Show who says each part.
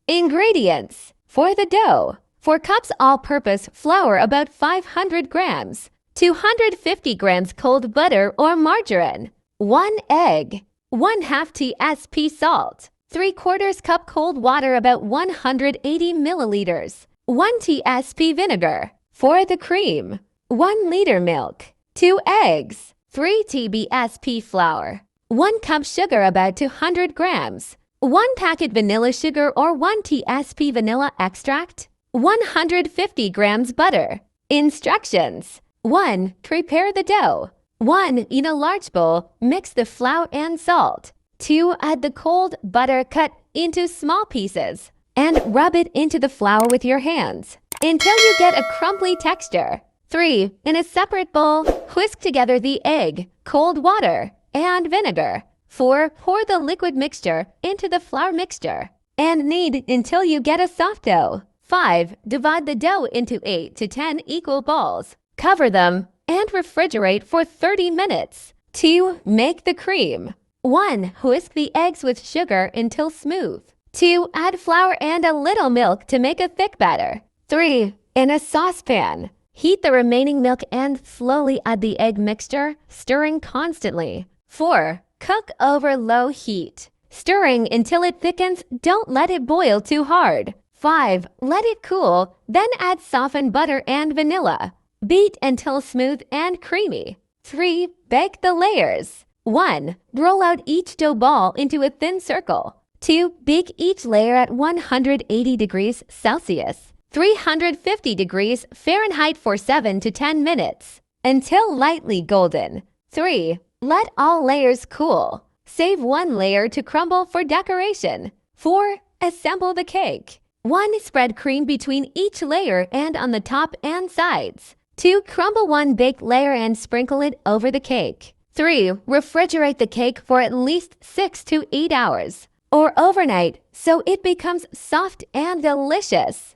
Speaker 1: Ingredients for the dough: 4 cups all-purpose flour, about 500 grams, 250 grams cold butter or margarine, 1 egg, 1/2 tsp salt, 3/4 cup cold water, about 180 milliliters, 1 tsp vinegar. For the cream: 1 liter milk, 2 eggs, 3 tsp flour, 1 cup sugar, about 200 grams, 1 packet vanilla sugar or 1 tsp vanilla extract, 150 grams butter. Instructions: 1. Prepare the dough. 1. In a large bowl, mix the flour and salt. 2. Add the cold butter cut into small pieces and rub it into the flour with your hands until you get a crumbly texture. 3. In a separate bowl, whisk together the egg, cold water, and vinegar. 4. Pour the liquid mixture into the flour mixture and knead until you get a soft dough. 5. Divide the dough into 8 to 10 equal balls. Cover them and refrigerate for 30 minutes. 2. Make the cream. 1. Whisk the eggs with sugar until smooth. 2. Add flour and a little milk to make a thick batter. 3. In a saucepan, heat the remaining milk and slowly add the egg mixture, stirring constantly. 4. Cook over low heat, stirring until it thickens. Don't let it boil too hard. 5. Let it cool, then add softened butter and vanilla. Beat until smooth and creamy. 3. Bake the layers. 1. Roll out each dough ball into a thin circle. 2. Bake each layer at 180 degrees Celsius, 350 degrees Fahrenheit for 7 to 10 minutes until lightly golden. 3. Let all layers cool. Save 1 layer to crumble for decoration. 4. Assemble the cake. 1. Spread cream between each layer and on the top and sides. 2. Crumble 1 baked layer and sprinkle it over the cake. 3. Refrigerate the cake for at least 6 to 8 hours or overnight so it becomes soft and delicious.